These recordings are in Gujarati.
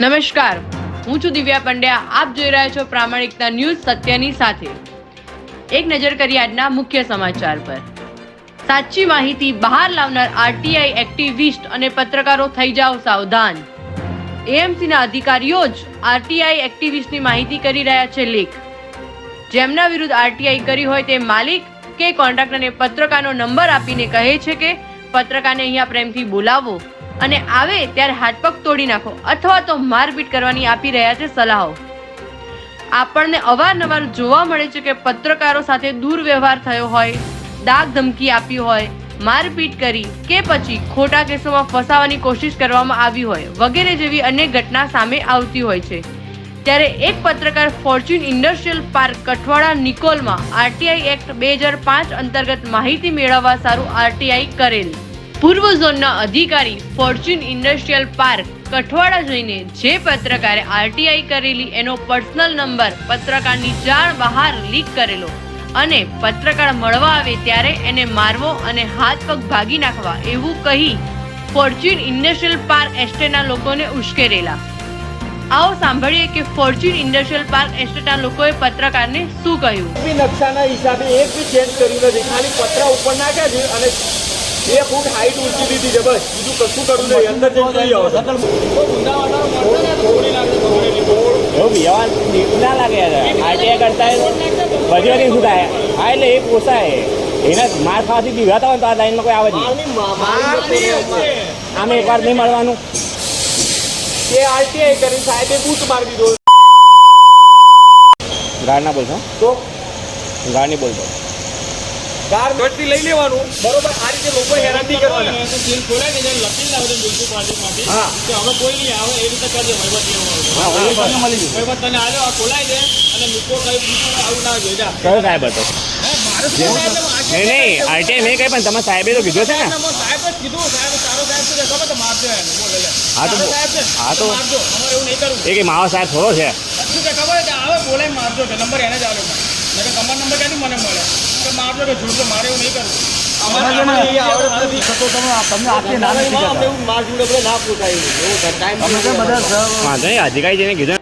નમસ્કાર, હું છું દિવ્યા પંડ્યા. આપ જોઈ રહ્યા છો પ્રામાણિકતા ન્યૂઝ સત્યની સાથે. એક નજર કરીએ આજના મુખ્ય સમાચાર પર. સાચી માહિતી બહાર લાવનાર આરટીઆઈ એક્ટિવિસ્ટ અને પત્રકારો થઈ જાઓ સાવધાન. એએમસીના અધિકારીઓ જ આરટીઆઈ એક્ટિવિસ્ટની માહિતી કરી રહ્યા છે લીક. જેમના વિરુદ્ધ આરટીઆઈ કરી હોય તે માલિક કે કોન્ટ્રાક્ટરને પત્રકારનો નંબર આપીને કહે છે કે પત્રકારને અહીંયા પ્રેમથી બોલાવો અને આવે ત્યારે હાથ પગ તોડી નાખો અથવા તો મારપીટ કરવાની આપી રહ્યા છે સલાહો. આપણને અવારનવાર જોવા મળે છે કે પત્રકારો સાથે દુર્વ્યવહાર થયો હોય, દાગ ધમકી આપી હોય, મારપીટ કરી કે પછી ખોટા કેસોમાં ફસાવાની કોશિશ કરવામાં આવી હોય વગેરે જેવી અનેક ઘટના સામે આવતી હોય છે. ત્યારે એક પત્રકાર ફોર્ચ્યુન ઇન્ડસ્ટ્રીયલ પાર્ક કઠવાડા નિકોલમાં આરટીઆઈ એક્ટ 2005 અંતર્ગત માહિતી મેળવવા સારું આરટીઆઈ કરેલ. પૂર્વ ઝોનના અધિકારી ફોર્ચ્યુન ઇન્ડસ્ટ્રીયલ પાર્ક કઠવાડા જોઈને જે પત્રકારે આરટીઆઈ કરેલી એનો પર્સનલ નંબર પત્રકારની જાણ બહાર લીક કરેલો અને પત્રકાર મળવા આવે ત્યારે એને મારવો અને હાથ પગ ભાગી નાખવા એવું કહી ફોર્ચ્યુન ઇન્ડસ્ટ્રીયલ પાર્ક એસ્ટેટના લોકોને ઉશ્કેરેલા. આવો સાંભળીએ કે ફોર્ચ્યુન ઇન્ડસ્ટ્રીયલ પાર્ક એસ્ટેટના લોકોએ પત્રકારને શું કહ્યું. નકશાના હિસાબે એક બી ચેન્જ કર્યું નથી, ખાલી પત્ર ઉપર નાખ્યા છે અને 2 ફૂટ હાઈટ ઊંચી દીધી છે, બસ. બીજું કશું કરવું નહીં. અંદર જઈને જોઈ આવો. ના લાગે આરટીઆઈ કરતા બધી વખત શું થાય? હા, એટલે એ પોસાય એને માર ખાવાથી દીવાતા હોય તો આ લાઈનમાં કોઈ આવે નહીં. આમે એકવાર નહીં મળવાનું. એ આરટીઆઈ કરીને સાહેબે બૂટ મારી દીધો. ગાળ ના બોલશો તો ગાળ નહીં બોલતો. કાર ગટથી લઈ લેવાનું, બરોબર. આ રીતે લોકો હેરાન નહીં કરવાના. હા, હવે કોઈ નહીં આવે એ રીતે કરજે. મળી ગયું તને આવ્યો આ ખોલાઈ દે અને મૂકો કઈ બીજું આવું ના જોઈએ. કયો સાહેબ હતો? નહીં આરટીઆઈ મેં કઈ પણ તમારા સાહેબે તો કીધું છે ને. સાહેબ જ કીધું. સાહેબ સારો સાહેબ છે, ખબર તો મારજો એને. બોલે હા તો મારજો. અમારે એવું નહીં કરવું. એ કે મારો સાહેબ થોડો છે. શું કે ખબર છે? આવે બોલે મારજો કે નંબર એને જ આવ્યો. તમારો નંબર ક્યાંથી મને મળે કે મારજો કે જોડજો. મારે એવું નહીં કરવું. અધિકારી જેને કીધું.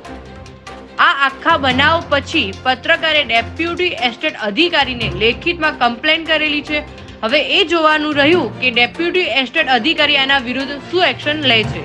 આ આખા બનાવ પછી પત્રકારે ડેપ્યુટી એસ્ટેટ અધિકારીને લેખિતમાં કમ્પ્લેન કરેલી છે. હવે એ જોવાનું રહ્યું કે ડેપ્યુટી એસ્ટેટ અધિકારી આના વિરુદ્ધ શું એક્શન લે છે.